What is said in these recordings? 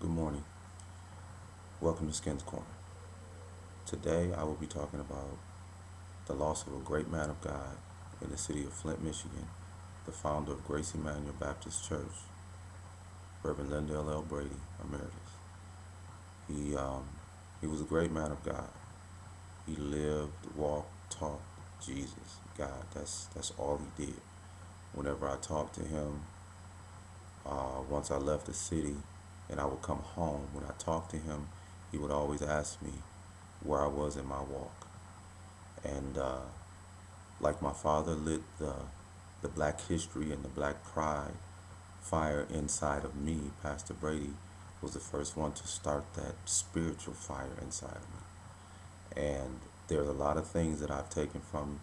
Good morning. Welcome to Skin's Corner. Today I will be talking about the loss of a great man of God in the city of Flint, Michigan, the founder of Grace Emmanuel Baptist Church, Reverend Lyndale L. Brady, Emeritus. He, um, he was a great man of God. He lived, walked, talked Jesus, God. That's all he did. Whenever I talked to him, once I left the city and I would come home, when I talked to him, he would always ask me where I was in my walk. And like my father lit the black history and the black pride fire inside of me, Pastor Brady was the first one to start that spiritual fire inside of me. And there's a lot of things that I've taken from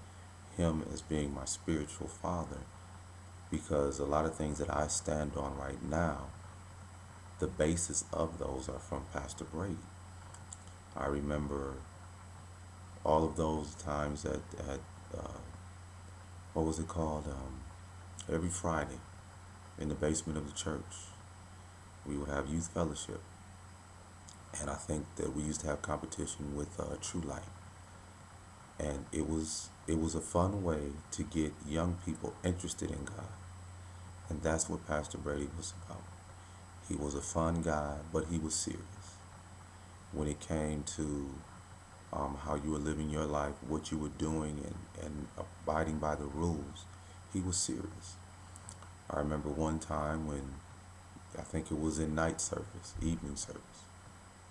him as being my spiritual father, because a lot of things that I stand on right now, the basis of those are from Pastor Brady. I remember all of those times at uh, what was it called? Every Friday in the basement of the church, we would have youth fellowship, and I think that we used to have competition with True Light, and it was a fun way to get young people interested in God, and that's what Pastor Brady was about. He was a fun guy, but he was serious when it came to how you were living your life, what you were doing, and abiding by the rules. He was serious. I remember one time when I think it was in night service, evening service.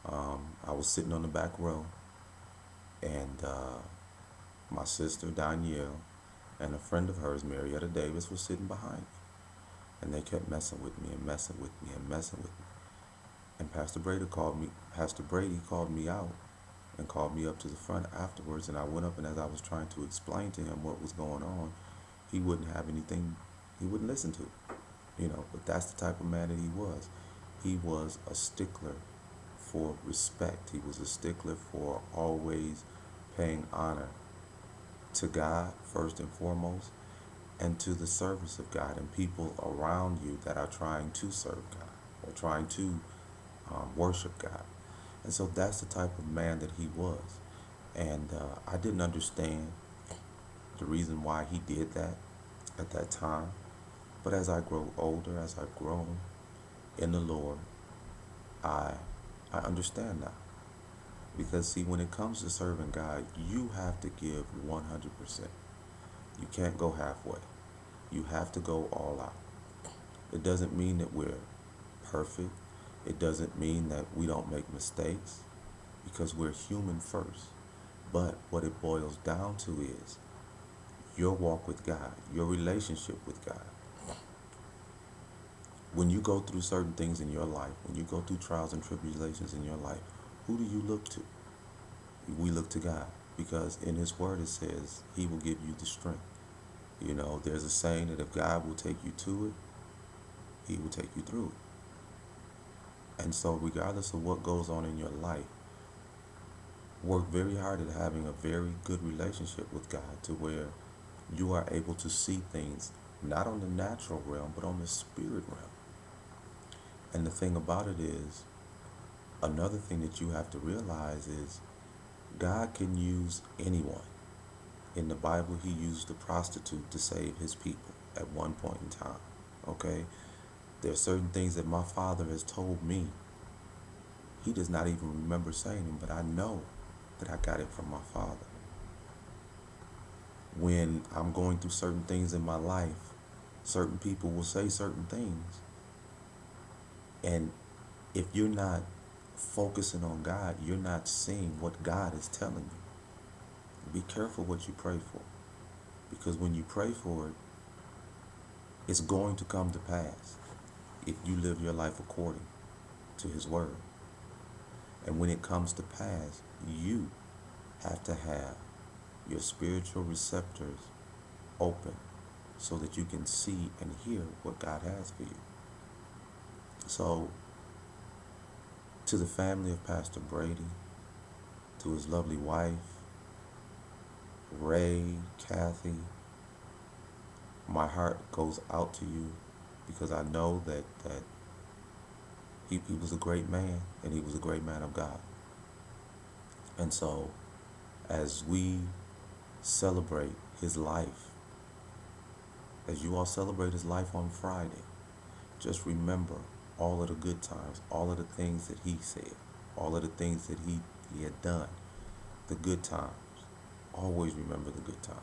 I was sitting on the back row, and my sister Danielle and a friend of hers, Marietta Davis, was sitting behind me, and they kept messing with me and messing with me and messing with me. And Pastor Brady called me out and called me up to the front afterwards, and I went up, and as I was trying to explain to him what was going on, he wouldn't have anything, he wouldn't listen to it, but that's the type of man that he was. He was a stickler for respect. He was a stickler for always paying honor to God first and foremost, and to the service of God and people around you that are trying to serve God or trying to worship God. And so that's the type of man that he was. And I didn't understand the reason why he did that at that time. But as I grow older, as I've grown in the Lord, I I understand now. Because see, when it comes to serving God, you have to give 100%. You can't go halfway. You have to go all out. It doesn't mean that we're perfect. It doesn't mean that we don't make mistakes, because we're human first. But what it boils down to is your walk with God, your relationship with God. When you go through certain things in your life, when you go through trials and tribulations in your life, who do you look to? We look to God, because in His Word it says He will give you the strength. There's a saying that if God will take you to it, He will take you through it. And so, regardless of what goes on in your life, work very hard at having a very good relationship with God, to where you are able to see things not on the natural realm, but on the spirit realm. And the thing about it is, another thing that you have to realize is God can use anyone. In the Bible, He used a prostitute to save His people at one point in time. Okay? There are certain things that my father has told me. He does not even remember saying them, but I know that I got it from my father. When I'm going through certain things in my life, certain people will say certain things. And if you're not focusing on God, you're not seeing what God is telling you. Be careful what you pray for, because when you pray for it, it's going to come to pass if you live your life according to His Word. And when it comes to pass, you have to have your spiritual receptors open so that you can see and hear what God has for you. So, to the family of Pastor Brady, to his lovely wife, Ray, Kathy, my heart goes out to you, because I know that He was a great man, and he was a great man of God. And so, as we celebrate his life, as you all celebrate his life on Friday, just remember all of the good times, all of the things that he said, all of the things that he had done, the good times. Always remember the good times,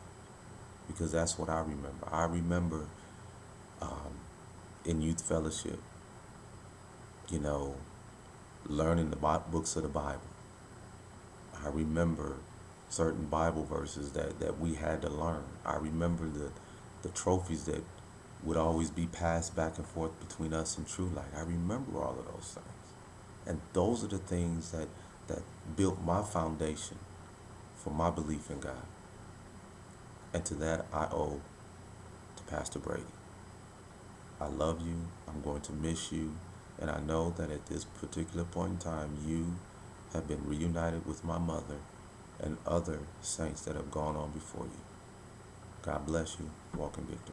because that's what I remember. I remember um, in youth fellowship, you know, learning the books of the Bible. I remember certain Bible verses that we had to learn. I remember the trophies that would always be passed back and forth between us and True Light. I remember all of those things. And those are the things that built my foundation for my belief in God. And to that I owe to Pastor Brady. I love you. I'm going to miss you. And I know that at this particular point in time, you have been reunited with my mother and other saints that have gone on before you. God bless you. Walk in victory.